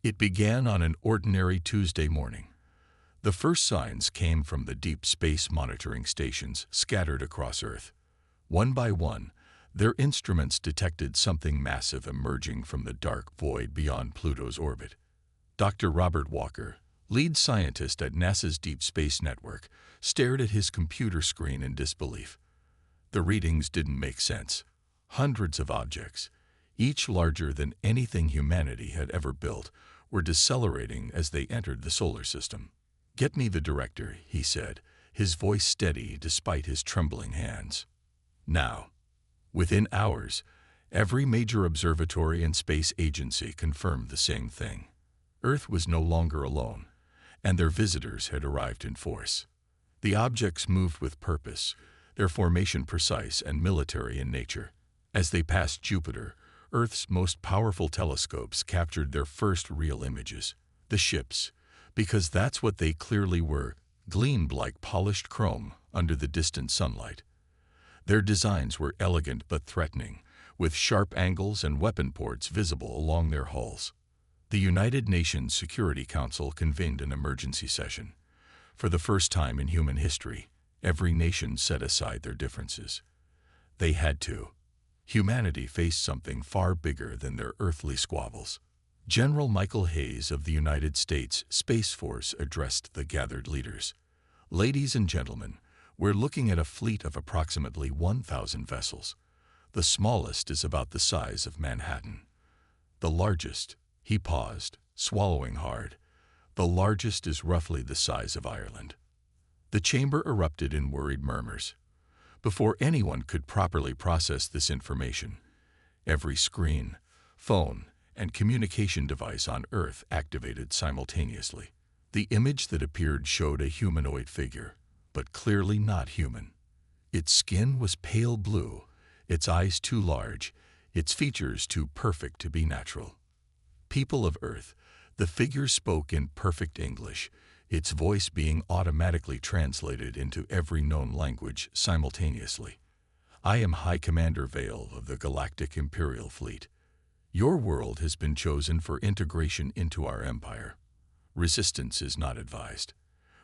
It began on an ordinary Tuesday morning. The first signs came from the deep space monitoring stations scattered across Earth. One by one, their instruments detected something massive emerging from the dark void beyond Pluto's orbit. Dr. Robert Walker, lead scientist at NASA's Deep Space Network, stared at his computer screen in disbelief. The readings didn't make sense. Hundreds of objects, each larger than anything humanity had ever built, were decelerating as they entered the solar system. "Get me the director," he said, his voice steady despite his trembling hands. Now. Within hours, every major observatory and space agency confirmed the same thing. Earth was no longer alone, and their visitors had arrived in force. The objects moved with purpose, their formation precise and military in nature. As they passed Jupiter, Earth's most powerful telescopes captured their first real images. The ships, because that's what they clearly were, gleamed like polished chrome under the distant sunlight. Their designs were elegant but threatening, with sharp angles and weapon ports visible along their hulls. The United Nations Security Council convened an emergency session. For the first time in human history, every nation set aside their differences. They had to. Humanity faced something far bigger than their earthly squabbles. General Michael Hayes of the United States Space Force addressed the gathered leaders. "Ladies and gentlemen, we're looking at a fleet of approximately 1,000 vessels. The smallest is about the size of Manhattan. The largest," he paused, swallowing hard, "the largest is roughly the size of Ireland." The chamber erupted in worried murmurs. Before anyone could properly process this information, every screen, phone, and communication device on Earth activated simultaneously. The image that appeared showed a humanoid figure, but clearly not human. Its skin was pale blue, its eyes too large, its features too perfect to be natural. "People of Earth," the figure spoke in perfect English, its voice being automatically translated into every known language simultaneously. "I am High Commander Vale of the Galactic Imperial Fleet. Your world has been chosen for integration into our empire. Resistance is not advised.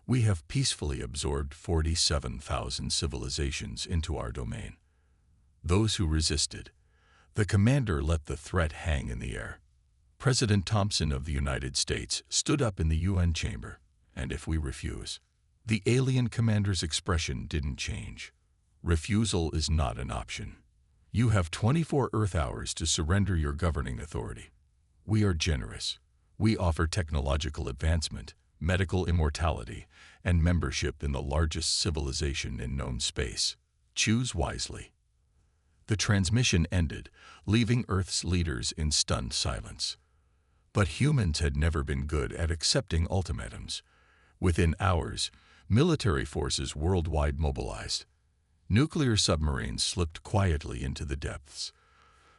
We have peacefully absorbed 47,000 civilizations into our domain. Those who resisted." The commander let the threat hang in the air. "President Thompson of the United States stood up in the UN chamber. And if we refuse?" The alien commander's expression didn't change. "Refusal is not an option. You have 24 Earth hours to surrender your governing authority. We are generous. We offer technological advancement, medical immortality, and membership in the largest civilization in known space. Choose wisely." The transmission ended, leaving Earth's leaders in stunned silence. But humans had never been good at accepting ultimatums. Within hours, military forces worldwide mobilized. Nuclear submarines slipped quietly into the depths.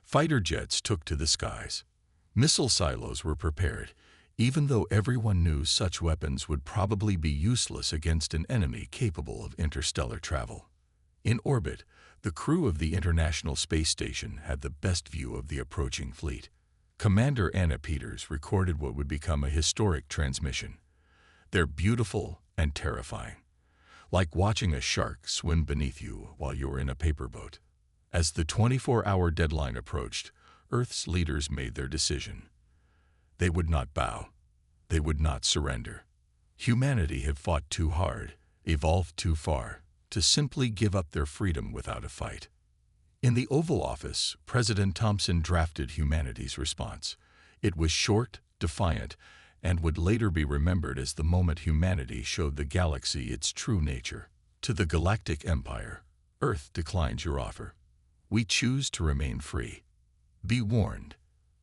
Fighter jets took to the skies. Missile silos were prepared, even though everyone knew such weapons would probably be useless against an enemy capable of interstellar travel. In orbit, the crew of the International Space Station had the best view of the approaching fleet. Commander Anna Peters recorded what would become a historic transmission. "They're beautiful and terrifying. Like watching a shark swim beneath you while you're in a paper boat." As the 24-hour deadline approached, Earth's leaders made their decision. They would not bow. They would not surrender. Humanity had fought too hard, evolved too far, to simply give up their freedom without a fight. In the Oval Office, President Thompson drafted humanity's response. It was short, defiant, and would later be remembered as the moment humanity showed the galaxy its true nature. "To the Galactic Empire, Earth declines your offer. We choose to remain free. Be warned,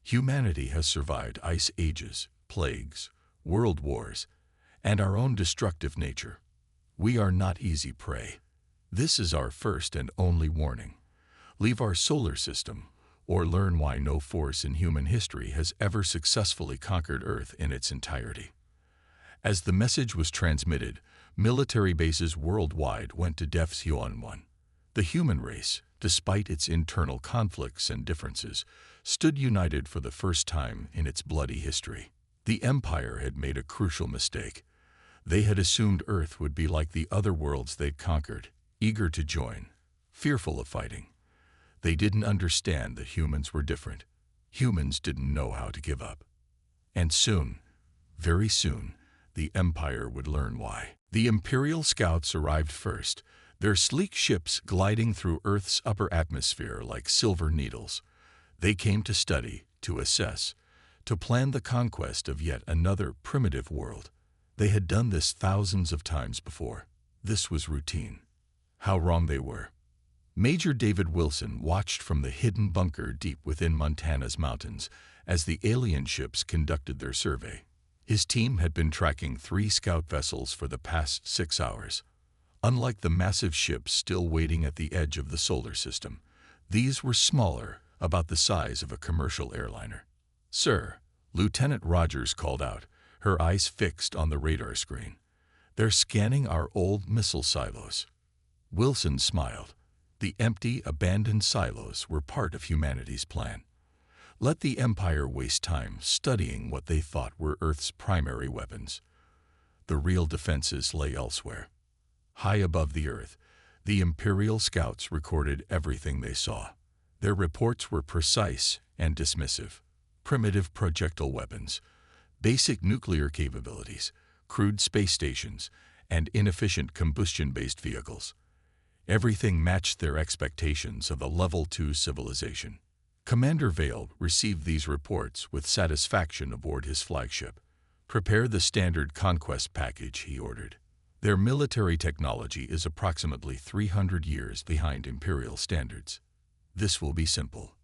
humanity has survived ice ages, plagues, world wars, and our own destructive nature. We are not easy prey. This is our first and only warning. Leave our solar system, or learn why no force in human history has ever successfully conquered Earth in its entirety." As the message was transmitted, military bases worldwide went to Def's Yuan. The human race, despite its internal conflicts and differences, stood united for the first time in its bloody history. The Empire had made a crucial mistake. They had assumed Earth would be like the other worlds they'd conquered, eager to join, fearful of fighting. They didn't understand that humans were different. Humans didn't know how to give up. And soon, very soon, the Empire would learn why. The Imperial scouts arrived first, their sleek ships gliding through Earth's upper atmosphere like silver needles. They came to study, to assess, to plan the conquest of yet another primitive world. They had done this thousands of times before. This was routine. How wrong they were. Major David Wilson watched from the hidden bunker deep within Montana's mountains as the alien ships conducted their survey. His team had been tracking 3 scout vessels for the past 6 hours. Unlike the massive ships still waiting at the edge of the solar system, these were smaller, about the size of a commercial airliner. "Sir," Lieutenant Rogers called out, her eyes fixed on the radar screen. "They're scanning our old missile silos." Wilson smiled. The empty, abandoned silos were part of humanity's plan. Let the Empire waste time studying what they thought were Earth's primary weapons. The real defenses lay elsewhere. High above the Earth, the Imperial scouts recorded everything they saw. Their reports were precise and dismissive. Primitive projectile weapons, basic nuclear capabilities, crude space stations, and inefficient combustion-based vehicles. Everything matched their expectations of a Level 2 civilization. Commander Vale received these reports with satisfaction aboard his flagship. "Prepare the standard conquest package," he ordered. "Their military technology is approximately 300 years behind Imperial standards. This will be simple."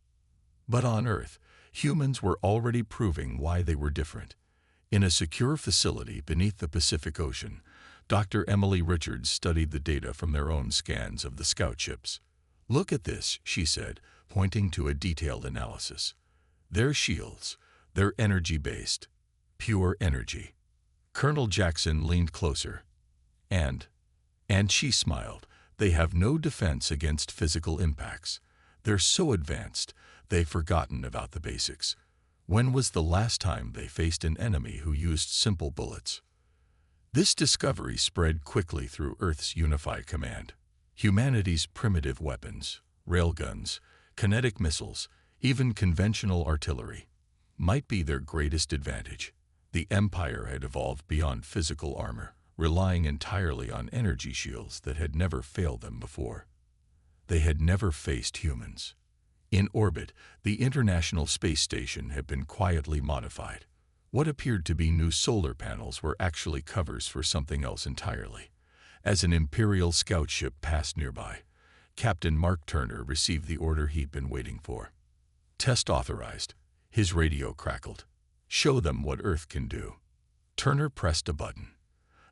But on Earth, humans were already proving why they were different. In a secure facility beneath the Pacific Ocean, Dr. Emily Richards studied the data from their own scans of the scout ships. "Look at this," she said, pointing to a detailed analysis. "Their shields, they're energy-based. Pure energy." Colonel Jackson leaned closer. And she smiled, "they have no defense against physical impacts. They're so advanced, they've forgotten about the basics. When was the last time they faced an enemy who used simple bullets?" This discovery spread quickly through Earth's unified command. Humanity's primitive weapons, railguns, kinetic missiles, even conventional artillery, might be their greatest advantage. The Empire had evolved beyond physical armor, relying entirely on energy shields that had never failed them before. They had never faced humans. In orbit, the International Space Station had been quietly modified. What appeared to be new solar panels were actually covers for something else entirely. As an Imperial scout ship passed nearby, Captain Mark Turner received the order he'd been waiting for. "Test authorized." His radio crackled. "Show them what Earth can do." Turner pressed a button.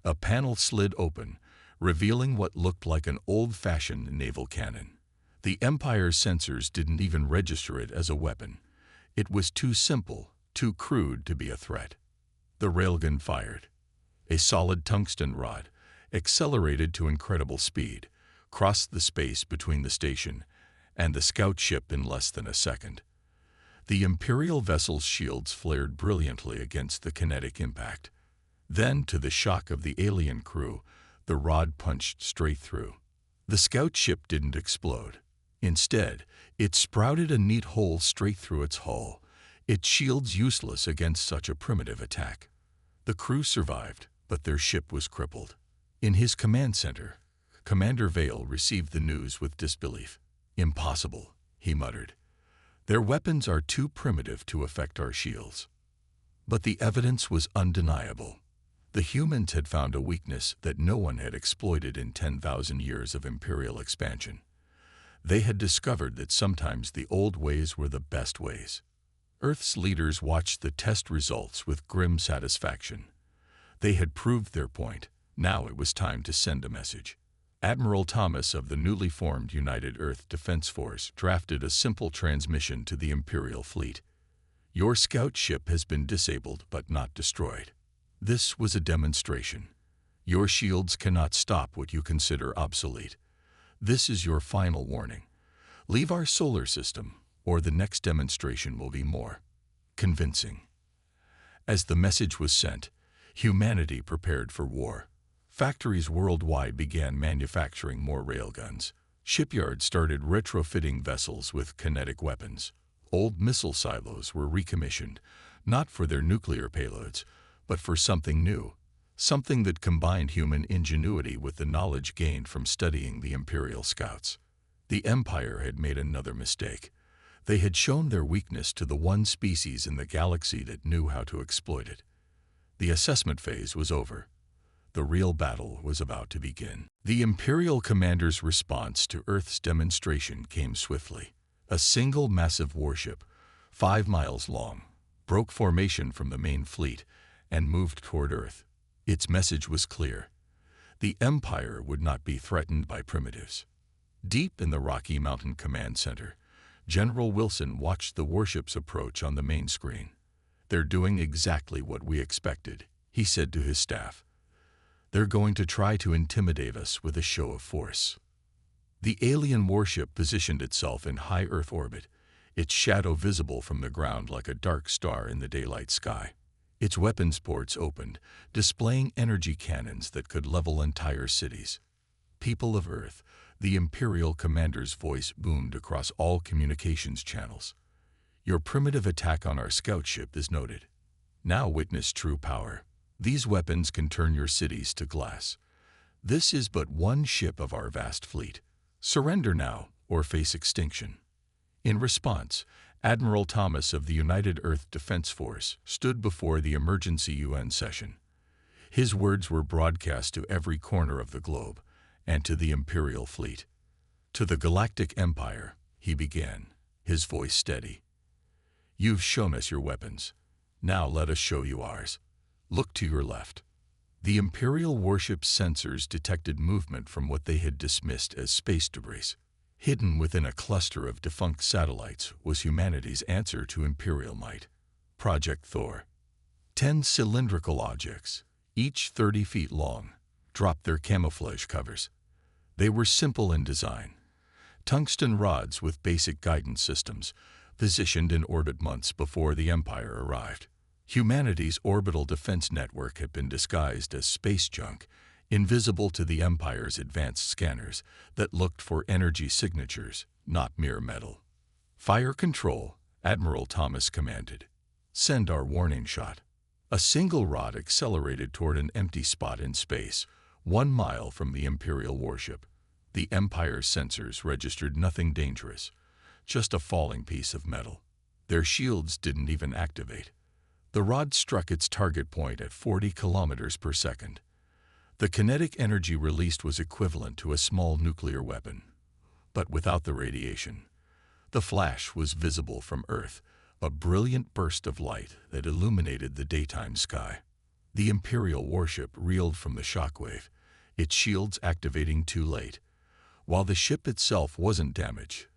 A panel slid open, revealing what looked like an old-fashioned naval cannon. The Empire's sensors didn't even register it as a weapon. It was too simple, too crude to be a threat. The railgun fired. A solid tungsten rod, accelerated to incredible speed, crossed the space between the station and the scout ship in less than a second. The Imperial vessel's shields flared brilliantly against the kinetic impact. Then, to the shock of the alien crew, the rod punched straight through. The scout ship didn't explode. Instead, it sprouted a neat hole straight through its hull, its shields useless against such a primitive attack. The crew survived, but their ship was crippled. In his command center, Commander Vale received the news with disbelief. "Impossible," he muttered. "Their weapons are too primitive to affect our shields." But the evidence was undeniable. The humans had found a weakness that no one had exploited in 10,000 years of Imperial expansion. They had discovered that sometimes the old ways were the best ways. Earth's leaders watched the test results with grim satisfaction. They had proved their point. Now it was time to send a message. Admiral Thomas of the newly formed United Earth Defense Force drafted a simple transmission to the Imperial fleet. "Your scout ship has been disabled but not destroyed. This was a demonstration. Your shields cannot stop what you consider obsolete. This is your final warning. Leave our solar system, or the next demonstration will be more convincing." As the message was sent, humanity prepared for war. Factories worldwide began manufacturing more railguns. Shipyards started retrofitting vessels with kinetic weapons. Old missile silos were recommissioned, not for their nuclear payloads, but for something new, something that combined human ingenuity with the knowledge gained from studying the Imperial Scouts. The Empire had made another mistake. They had shown their weakness to the one species in the galaxy that knew how to exploit it. The assessment phase was over. The real battle was about to begin. The Imperial commander's response to Earth's demonstration came swiftly. A single massive warship, 5 miles long, broke formation from the main fleet and moved toward Earth. Its message was clear. The Empire would not be threatened by primitives. Deep in the Rocky Mountain Command Center, General Wilson watched the warship's approach on the main screen. "They're doing exactly what we expected," he said to his staff. "They're going to try to intimidate us with a show of force." The alien warship positioned itself in high Earth orbit, its shadow visible from the ground like a dark star in the daylight sky. Its weapons ports opened, displaying energy cannons that could level entire cities. "People of Earth," the Imperial commander's voice boomed across all communications channels. "Your primitive attack on our scout ship is noted. Now witness true power. These weapons can turn your cities to glass. This is but one ship of our vast fleet. Surrender now or face extinction." In response, Admiral Thomas of the United Earth Defense Force stood before the emergency UN session. His words were broadcast to every corner of the globe and to the Imperial fleet. "To the Galactic Empire," he began, his voice steady. "You've shown us your weapons. Now let us show you ours. Look to your left." The Imperial warship's sensors detected movement from what they had dismissed as space debris. Hidden within a cluster of defunct satellites was humanity's answer to Imperial might. Project Thor. 10 cylindrical objects, each 30 feet long, dropped their camouflage covers. They were simple in design. Tungsten rods with basic guidance systems, positioned in orbit months before the Empire arrived. Humanity's orbital defense network had been disguised as space junk, invisible to the Empire's advanced scanners that looked for energy signatures, not mere metal. "Fire control," Admiral Thomas commanded. "Send our warning shot." A single rod accelerated toward an empty spot in space, 1 mile from the Imperial warship. The Empire's sensors registered nothing dangerous, just a falling piece of metal. Their shields didn't even activate. The rod struck its target point at 40 kilometers per second. The kinetic energy released was equivalent to a small nuclear weapon, but without the radiation. The flash was visible from Earth, a brilliant burst of light that illuminated the daytime sky. The Imperial warship reeled from the shockwave, its shields activating too late. While the ship itself wasn't damaged,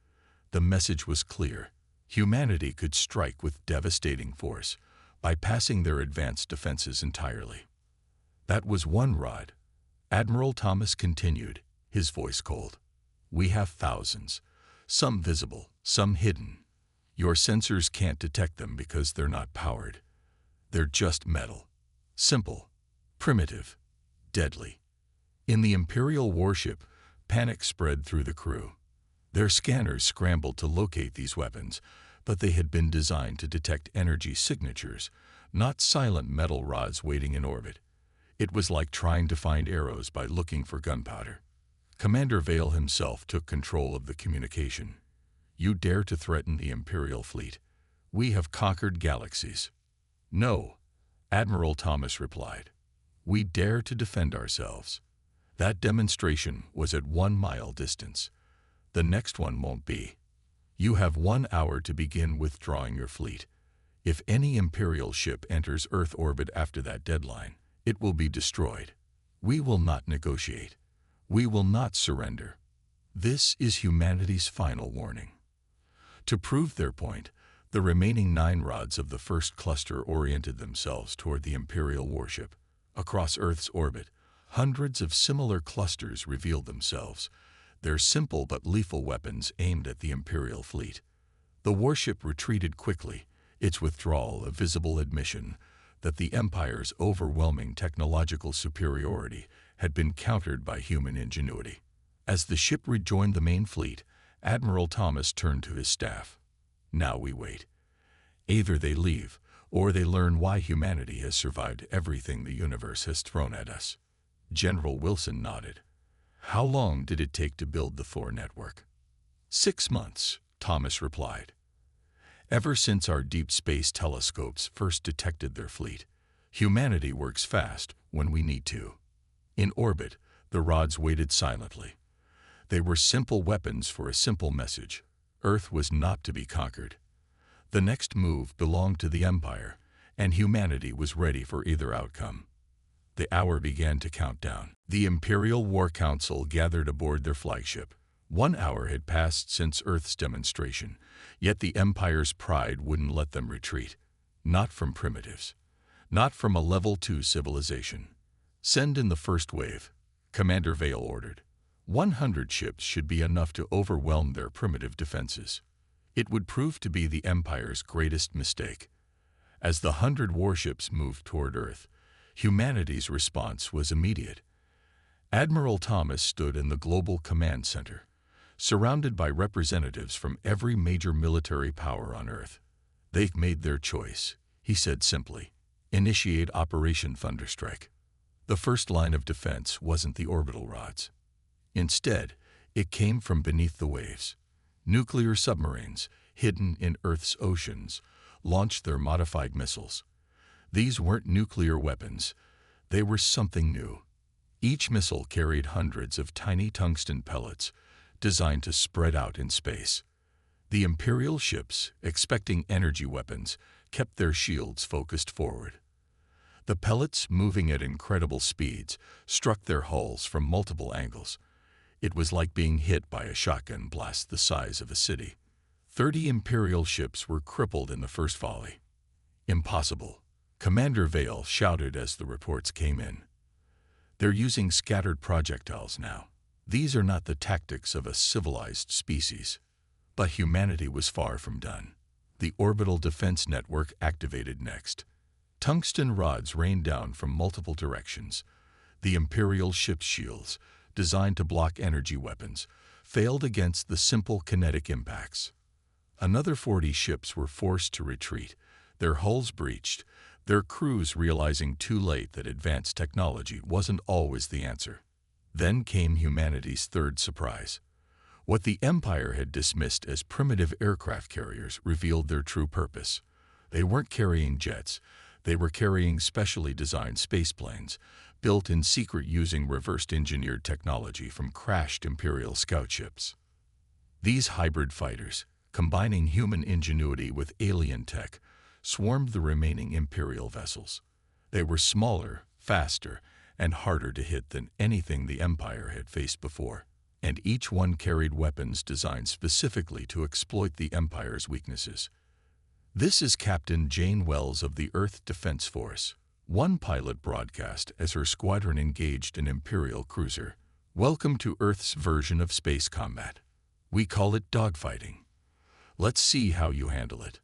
the message was clear. Humanity could strike with devastating force, bypassing their advanced defenses entirely. "That was one rod," Admiral Thomas continued, his voice cold. "We have thousands, some visible, some hidden. Your sensors can't detect them because they're not powered. They're just metal. Simple, primitive, deadly." In the Imperial warship, panic spread through the crew. Their scanners scrambled to locate these weapons, but they had been designed to detect energy signatures, not silent metal rods waiting in orbit. It was like trying to find arrows by looking for gunpowder. Commander Vale himself took control of the communication. "You dare to threaten the Imperial fleet? We have conquered galaxies." "No," Admiral Thomas replied. "We dare to defend ourselves." That demonstration was at 1 mile distance. The next one won't be. You have 1 hour to begin withdrawing your fleet. If any Imperial ship enters Earth orbit after that deadline, it will be destroyed. We will not negotiate. We will not surrender. This is humanity's final warning. To prove their point, the remaining 9 rods of the first cluster oriented themselves toward the Imperial warship. Across Earth's orbit, hundreds of similar clusters revealed themselves, their simple but lethal weapons aimed at the Imperial fleet. The warship retreated quickly, its withdrawal a visible admission that the Empire's overwhelming technological superiority had been countered by human ingenuity. As the ship rejoined the main fleet, Admiral Thomas turned to his staff. "Now we wait. Either they leave, or they learn why humanity has survived everything the universe has thrown at us." General Wilson nodded. "How long did it take to build the Thor network?" 6 months, Thomas replied. "Ever since our deep space telescopes first detected their fleet, humanity works fast when we need to." In orbit, the rods waited silently. They were simple weapons for a simple message. Earth was not to be conquered. The next move belonged to the Empire, and humanity was ready for either outcome. The hour began to count down. The Imperial War Council gathered aboard their flagship. 1 hour had passed since Earth's demonstration, yet the Empire's pride wouldn't let them retreat. Not from primitives. Not from a Level 2 civilization. "Send in the first wave," Commander Vale ordered. 100 ships should be enough to overwhelm their primitive defenses. It would prove to be the Empire's greatest mistake. As the 100 warships moved toward Earth, humanity's response was immediate. Admiral Thomas stood in the Global Command Center, surrounded by representatives from every major military power on Earth. "They've made their choice," he said simply. "Initiate Operation Thunderstrike." The first line of defense wasn't the orbital rods. Instead, it came from beneath the waves. Nuclear submarines, hidden in Earth's oceans, launched their modified missiles. These weren't nuclear weapons. They were something new. Each missile carried hundreds of tiny tungsten pellets, designed to spread out in space. The Imperial ships, expecting energy weapons, kept their shields focused forward. The pellets, moving at incredible speeds, struck their hulls from multiple angles. It was like being hit by a shotgun blast the size of a city. 30 Imperial ships were crippled in the first volley. "Impossible," Commander Vale shouted as the reports came in. "They're using scattered projectiles now. These are not the tactics of a civilized species." But humanity was far from done. The orbital defense network activated next. Tungsten rods rained down from multiple directions. The Imperial ship's shields, designed to block energy weapons, failed against the simple kinetic impacts. Another 40 ships were forced to retreat, their hulls breached, their crews realizing too late that advanced technology wasn't always the answer. Then came humanity's third surprise. What the Empire had dismissed as primitive aircraft carriers revealed their true purpose. They weren't carrying jets. They were carrying specially designed spaceplanes, built in secret using reversed engineered technology from crashed Imperial scout ships. These hybrid fighters, combining human ingenuity with alien tech, swarmed the remaining Imperial vessels. They were smaller, faster, and harder to hit than anything the Empire had faced before, and each one carried weapons designed specifically to exploit the Empire's weaknesses. "This is Captain Jane Wells of the Earth Defense Force," one pilot broadcast as her squadron engaged an Imperial cruiser. "Welcome to Earth's version of space combat. We call it dogfighting. Let's see how you handle it."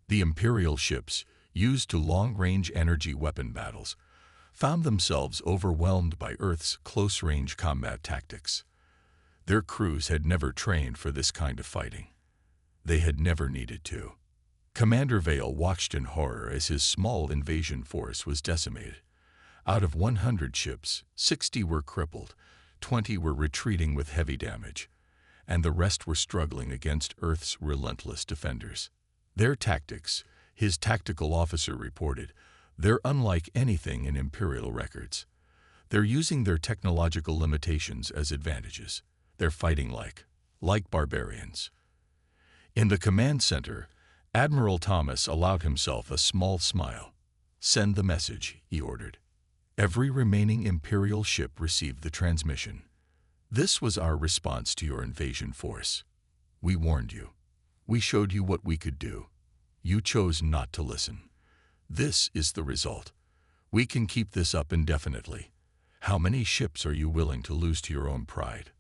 The Imperial ships, used to long-range energy weapon battles, found themselves overwhelmed by Earth's close-range combat tactics. Their crews had never trained for this kind of fighting. They had never needed to. Commander Vale watched in horror as his small invasion force was decimated. Out of 100 ships, 60 were crippled, 20 were retreating with heavy damage, and the rest were struggling against Earth's relentless defenders. Their tactics, his tactical officer reported, they're unlike anything in Imperial records. They're using their technological limitations as advantages. They're fighting like barbarians. In the command center, Admiral Thomas allowed himself a small smile. "Send the message," he ordered. Every remaining Imperial ship received the transmission. "This was our response to your invasion force. We warned you. We showed you what we could do. You chose not to listen. This is the result. We can keep this up indefinitely. How many ships are you willing to lose to your own pride?"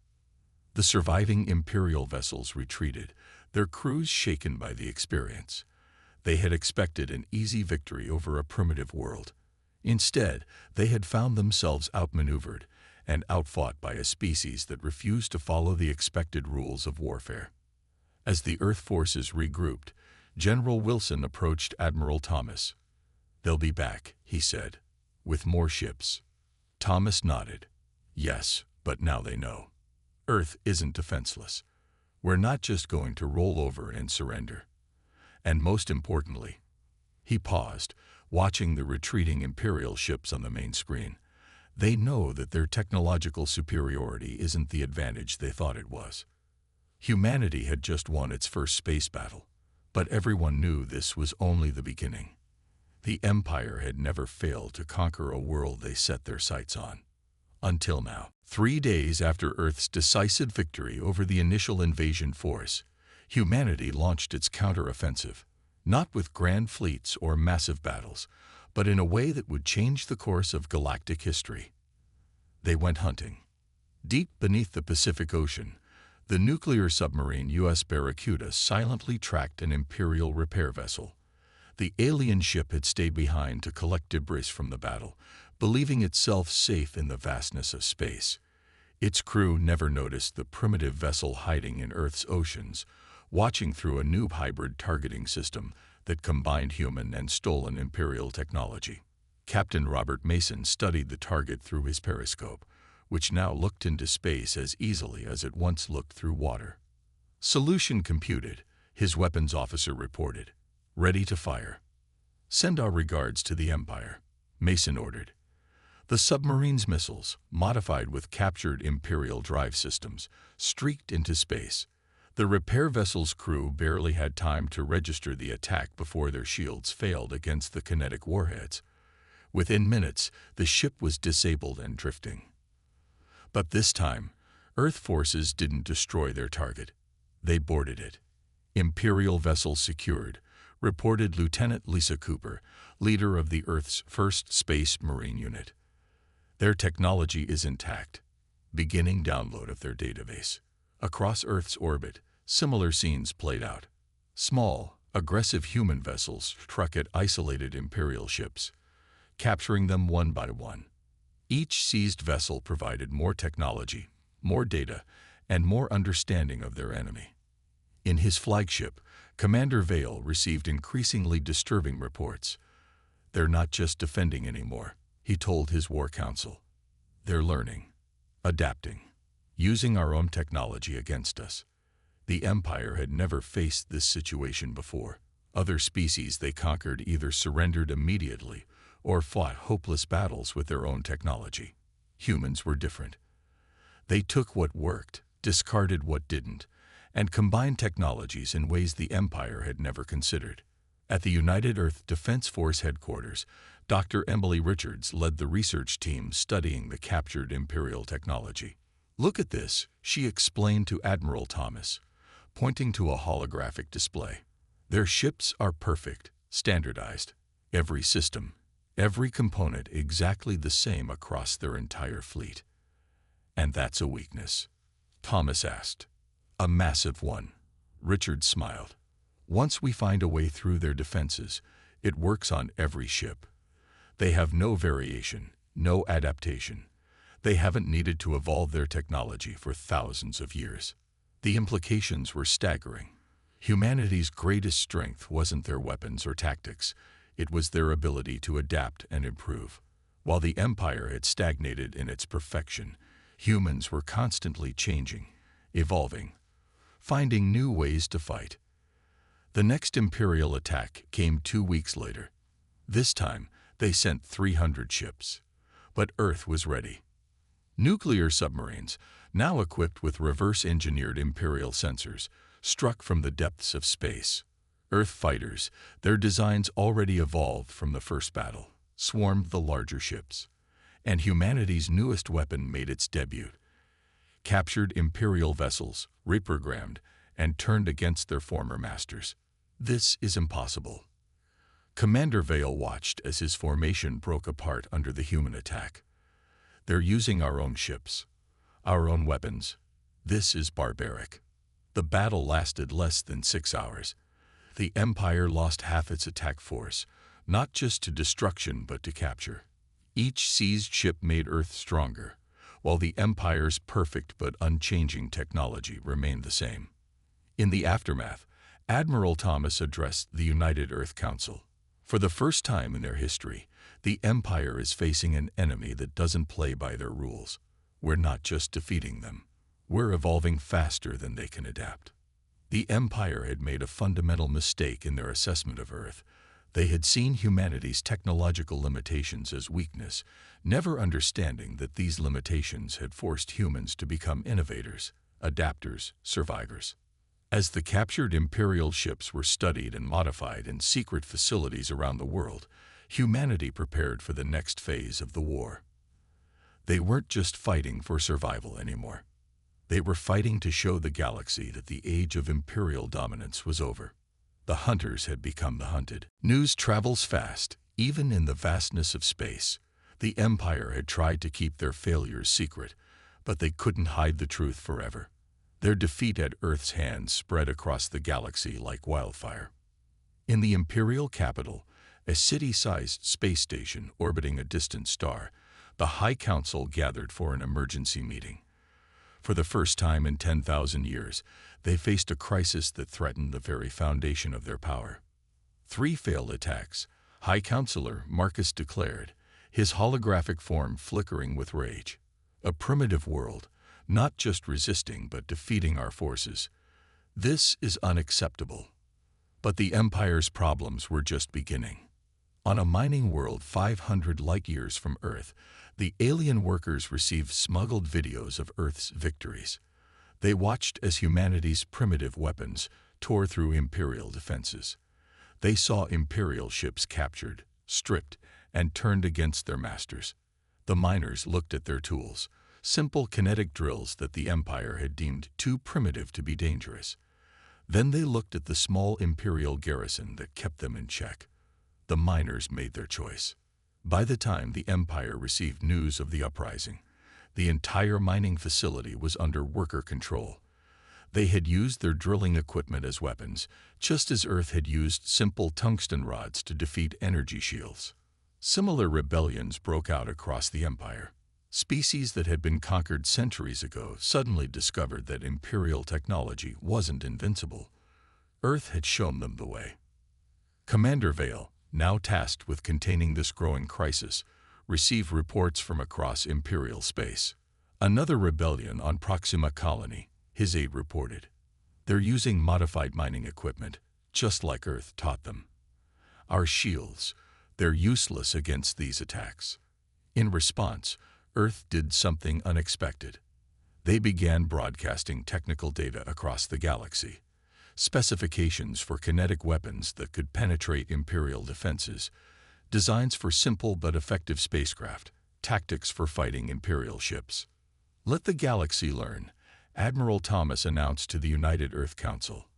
The surviving Imperial vessels retreated, their crews shaken by the experience. They had expected an easy victory over a primitive world. Instead, they had found themselves outmaneuvered and outfought by a species that refused to follow the expected rules of warfare. As the Earth forces regrouped, General Wilson approached Admiral Thomas. "They'll be back," he said, "with more ships." Thomas nodded. "Yes, but now they know. Earth isn't defenseless. We're not just going to roll over and surrender. And most importantly," he paused, watching the retreating Imperial ships on the main screen, "they know that their technological superiority isn't the advantage they thought it was." Humanity had just won its first space battle, but everyone knew this was only the beginning. The Empire had never failed to conquer a world they set their sights on. Until now. 3 days after Earth's decisive victory over the initial invasion force, humanity launched its counter-offensive, not with grand fleets or massive battles, but in a way that would change the course of galactic history. They went hunting. Deep beneath the Pacific Ocean, the nuclear submarine U.S. Barracuda silently tracked an Imperial repair vessel. The alien ship had stayed behind to collect debris from the battle, believing itself safe in the vastness of space. Its crew never noticed the primitive vessel hiding in Earth's oceans, watching through a new hybrid targeting system that combined human and stolen Imperial technology. Captain Robert Mason studied the target through his periscope, which now looked into space as easily as it once looked through water. "Solution computed," his weapons officer reported. "Ready to fire." "Send our regards to the Empire," Mason ordered. The submarine's missiles, modified with captured Imperial drive systems, streaked into space. The repair vessel's crew barely had time to register the attack before their shields failed against the kinetic warheads. Within minutes, the ship was disabled and drifting. But this time, Earth forces didn't destroy their target. They boarded it. "Imperial vessel secured," reported Lieutenant Lisa Cooper, leader of the Earth's first Space Marine unit. "Their technology is intact." Beginning download of their database. Across Earth's orbit, similar scenes played out. Small, aggressive human vessels struck at isolated Imperial ships, capturing them one by one. Each seized vessel provided more technology, more data, and more understanding of their enemy. In his flagship, Commander Vale received increasingly disturbing reports. "They're not just defending anymore," he told his war council. "They're learning, adapting, using our own technology against us." The Empire had never faced this situation before. Other species they conquered either surrendered immediately or fought hopeless battles with their own technology. Humans were different. They took what worked, discarded what didn't, and combined technologies in ways the Empire had never considered. At the United Earth Defense Force headquarters, Dr. Emily Richards led the research team studying the captured Imperial technology. "Look at this," she explained to Admiral Thomas, pointing to a holographic display. "Their ships are perfect, standardized. Every system, every component exactly the same across their entire fleet." "And that's a weakness?" Thomas asked. "A massive one," Richard smiled. "Once we find a way through their defenses, it works on every ship. They have no variation, no adaptation. They haven't needed to evolve their technology for thousands of years." The implications were staggering. Humanity's greatest strength wasn't their weapons or tactics. It was their ability to adapt and improve. While the Empire had stagnated in its perfection, humans were constantly changing, evolving, finding new ways to fight. The next Imperial attack came 2 weeks later. This time, they sent 300 ships. But Earth was ready. Nuclear submarines, now equipped with reverse-engineered Imperial sensors, struck from the depths of space. Earth fighters, their designs already evolved from the first battle, swarmed the larger ships. And humanity's newest weapon made its debut. Captured Imperial vessels, reprogrammed, and turned against their former masters. "This is impossible." Commander Vale watched as his formation broke apart under the human attack. "They're using our own ships, our own weapons. This is barbaric." The battle lasted less than 6 hours. The Empire lost half its attack force, not just to destruction but to capture. Each seized ship made Earth stronger, while the Empire's perfect but unchanging technology remained the same. In the aftermath, Admiral Thomas addressed the United Earth Council. For the first time in their history, the Empire is facing an enemy that doesn't play by their rules. We're not just defeating them. We're evolving faster than they can adapt. The Empire had made a fundamental mistake in their assessment of Earth. They had seen humanity's technological limitations as weakness, never understanding that these limitations had forced humans to become innovators, adapters, survivors. As the captured Imperial ships were studied and modified in secret facilities around the world, humanity prepared for the next phase of the war. They weren't just fighting for survival anymore. They were fighting to show the galaxy that the age of Imperial dominance was over. The hunters had become the hunted. News travels fast, even in the vastness of space. The Empire had tried to keep their failures secret, but they couldn't hide the truth forever. Their defeat at Earth's hands spread across the galaxy like wildfire. In the Imperial capital, a city-sized space station orbiting a distant star, the High Council gathered for an emergency meeting. For the first time in 10,000 years, they faced a crisis that threatened the very foundation of their power. 3 failed attacks, High Counselor Marcus declared, his holographic form flickering with rage. A primitive world, not just resisting but defeating our forces. This is unacceptable. But the Empire's problems were just beginning. On a mining world 500 light-years from Earth, the alien workers received smuggled videos of Earth's victories. They watched as humanity's primitive weapons tore through Imperial defenses. They saw Imperial ships captured, stripped, and turned against their masters. The miners looked at their tools, simple kinetic drills that the Empire had deemed too primitive to be dangerous. Then they looked at the small Imperial garrison that kept them in check. The miners made their choice. By the time the Empire received news of the uprising, the entire mining facility was under worker control. They had used their drilling equipment as weapons, just as Earth had used simple tungsten rods to defeat energy shields. Similar rebellions broke out across the Empire. Species that had been conquered centuries ago suddenly discovered that Imperial technology wasn't invincible. Earth had shown them the way. Commander Vale, now tasked with containing this growing crisis, received reports from across Imperial space. Another rebellion on Proxima Colony, his aide reported. They're using modified mining equipment, just like Earth taught them. Our shields, they're useless against these attacks. In response, Earth did something unexpected. They began broadcasting technical data across the galaxy. Specifications for kinetic weapons that could penetrate Imperial defenses, designs for simple but effective spacecraft, tactics for fighting Imperial ships. Let the galaxy learn, Admiral Thomas announced to the United Earth Council.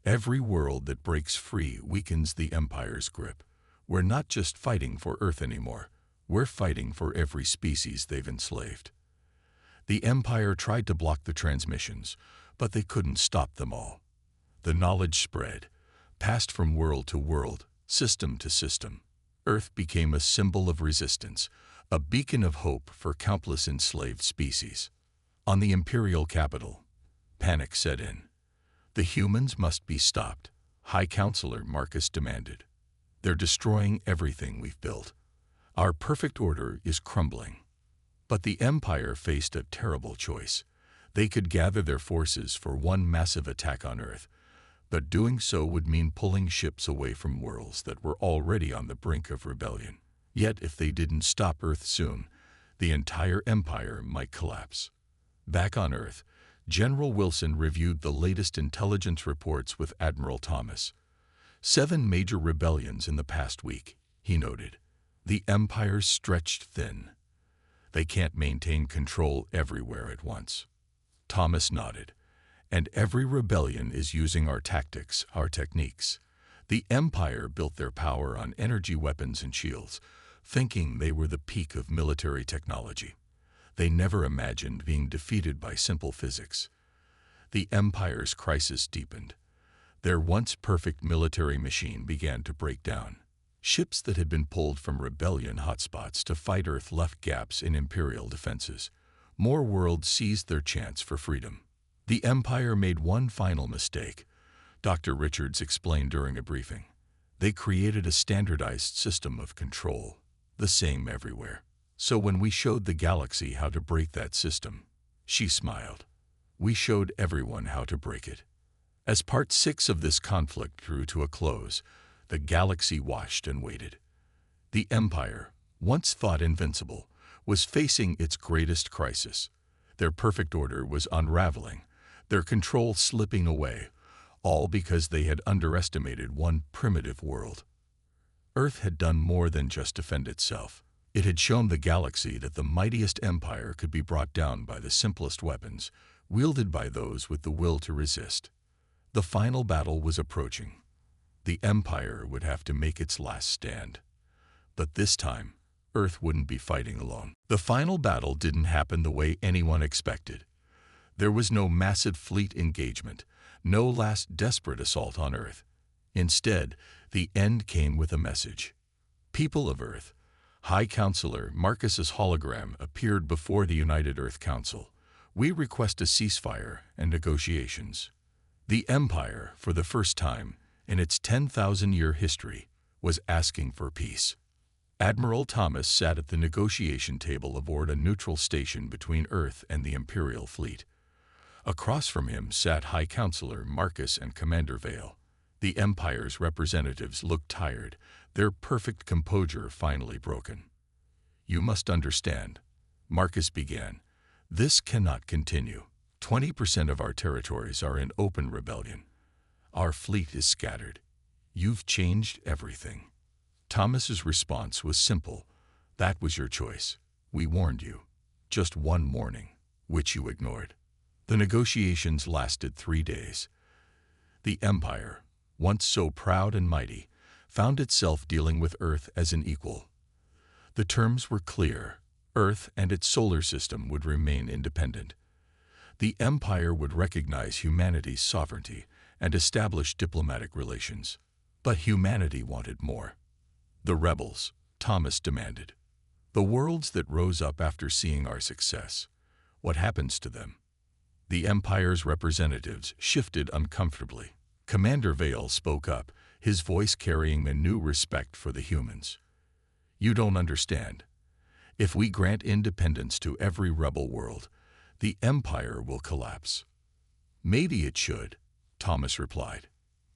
Every world that breaks free weakens the Empire's grip. We're not just fighting for Earth anymore. We're fighting for every species they've enslaved. The Empire tried to block the transmissions, but they couldn't stop them all. The knowledge spread, passed from world to world, system to system. Earth became a symbol of resistance, a beacon of hope for countless enslaved species. On the Imperial capital, panic set in. The humans must be stopped, High Counselor Marcus demanded. They're destroying everything we've built. Our perfect order is crumbling. But the Empire faced a terrible choice. They could gather their forces for one massive attack on Earth, but doing so would mean pulling ships away from worlds that were already on the brink of rebellion. Yet if they didn't stop Earth soon, the entire Empire might collapse. Back on Earth, General Wilson reviewed the latest intelligence reports with Admiral Thomas. 7 major rebellions in the past week, he noted. The Empire's stretched thin. They can't maintain control everywhere at once. Thomas nodded. And every rebellion is using our tactics, our techniques. The Empire built their power on energy weapons and shields, thinking they were the peak of military technology. They never imagined being defeated by simple physics. The Empire's crisis deepened. Their once perfect military machine began to break down. Ships that had been pulled from rebellion hotspots to fight Earth left gaps in Imperial defenses. More worlds seized their chance for freedom. The Empire made one final mistake, Dr. Richards explained during a briefing. They created a standardized system of control, the same everywhere. So when we showed the galaxy how to break that system, she smiled. We showed everyone how to break it. As Part 6 of this conflict drew to a close, the galaxy watched and waited. The Empire, once thought invincible, was facing its greatest crisis. Their perfect order was unraveling, their control slipping away, all because they had underestimated one primitive world. Earth had done more than just defend itself. It had shown the galaxy that the mightiest empire could be brought down by the simplest weapons, wielded by those with the will to resist. The final battle was approaching. The Empire would have to make its last stand. But this time, Earth wouldn't be fighting alone. The final battle didn't happen the way anyone expected. There was no massive fleet engagement, no last desperate assault on Earth. Instead, the end came with a message. People of Earth, High Counselor Marcus's hologram appeared before the United Earth Council. We request a ceasefire and negotiations. The Empire, for the first time in its 10,000-year history, was asking for peace. Admiral Thomas sat at the negotiation table aboard a neutral station between Earth and the Imperial fleet. Across from him sat High Counselor Marcus and Commander Vale. The Empire's representatives looked tired, their perfect composure finally broken. "You must understand," Marcus began. "This cannot continue. 20% of our territories are in open rebellion. Our fleet is scattered. You've changed everything." Thomas's response was simple. "That was your choice. We warned you. Just one warning, which you ignored." The negotiations lasted 3 days. The Empire, once so proud and mighty, found itself dealing with Earth as an equal. The terms were clear. Earth and its solar system would remain independent. The Empire would recognize humanity's sovereignty and establish diplomatic relations. But humanity wanted more. "The rebels," Thomas demanded. "The worlds that rose up after seeing our success. What happens to them?" The Empire's representatives shifted uncomfortably. Commander Vale spoke up, his voice carrying a new respect for the humans. "You don't understand. If we grant independence to every rebel world, the Empire will collapse." "Maybe it should," Thomas replied.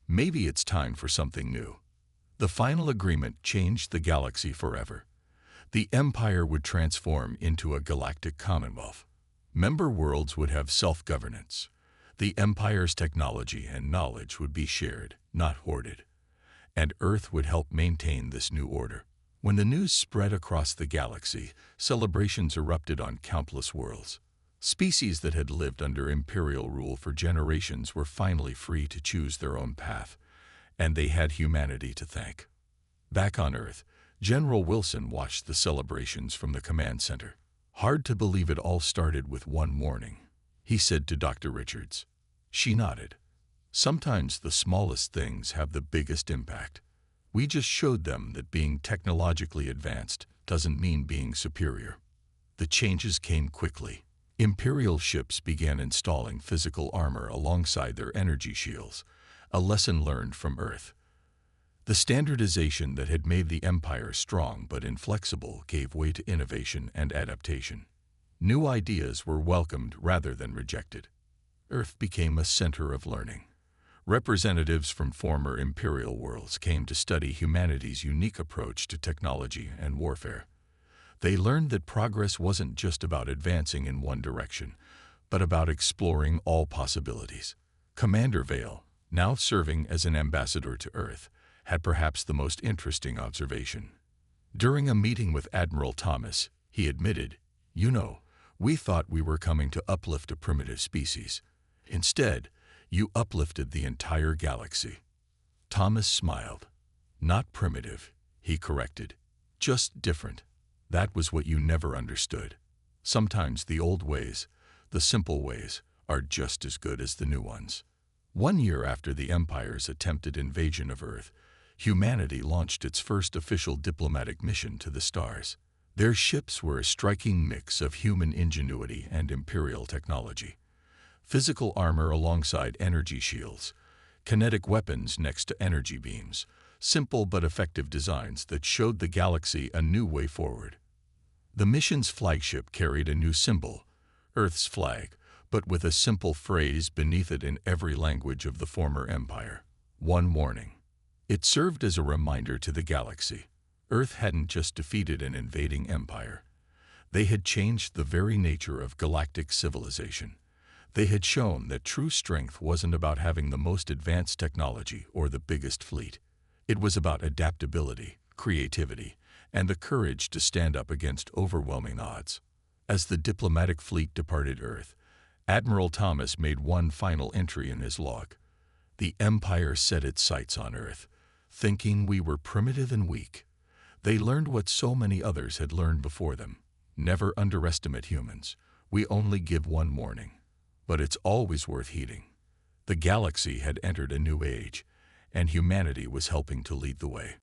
"Maybe it's time for something new." The final agreement changed the galaxy forever. The Empire would transform into a galactic commonwealth. Member worlds would have self-governance. The Empire's technology and knowledge would be shared, not hoarded. And Earth would help maintain this new order. When the news spread across the galaxy, celebrations erupted on countless worlds. Species that had lived under Imperial rule for generations were finally free to choose their own path, and they had humanity to thank. Back on Earth, General Wilson watched the celebrations from the command center. "Hard to believe it all started with one warning," he said to Dr. Richards. She nodded. "Sometimes the smallest things have the biggest impact. We just showed them that being technologically advanced doesn't mean being superior." The changes came quickly. Imperial ships began installing physical armor alongside their energy shields, a lesson learned from Earth. The standardization that had made the Empire strong but inflexible gave way to innovation and adaptation. New ideas were welcomed rather than rejected. Earth became a center of learning. Representatives from former Imperial worlds came to study humanity's unique approach to technology and warfare. They learned that progress wasn't just about advancing in one direction, but about exploring all possibilities. Commander Vale, now serving as an ambassador to Earth, had perhaps the most interesting observation. During a meeting with Admiral Thomas, he admitted, "You know, we thought we were coming to uplift a primitive species. Instead, you uplifted the entire galaxy." Thomas smiled. "Not primitive," he corrected. "Just different. That was what you never understood. Sometimes the old ways, the simple ways, are just as good as the new ones." 1 year after the Empire's attempted invasion of Earth, humanity launched its first official diplomatic mission to the stars. Their ships were a striking mix of human ingenuity and Imperial technology. Physical armor alongside energy shields, kinetic weapons next to energy beams, simple but effective designs that showed the galaxy a new way forward. The mission's flagship carried a new symbol, Earth's flag, but with a simple phrase beneath it in every language of the former empire. One warning. It served as a reminder to the galaxy. Earth hadn't just defeated an invading empire. They had changed the very nature of galactic civilization. They had shown that true strength wasn't about having the most advanced technology or the biggest fleet. It was about adaptability, creativity, and the courage to stand up against overwhelming odds. As the diplomatic fleet departed Earth, Admiral Thomas made one final entry in his log. The Empire set its sights on Earth, thinking we were primitive and weak. They learned what so many others had learned before them. Never underestimate humans. We only give one warning. But it's always worth heeding. The galaxy had entered a new age, and humanity was helping to lead the way.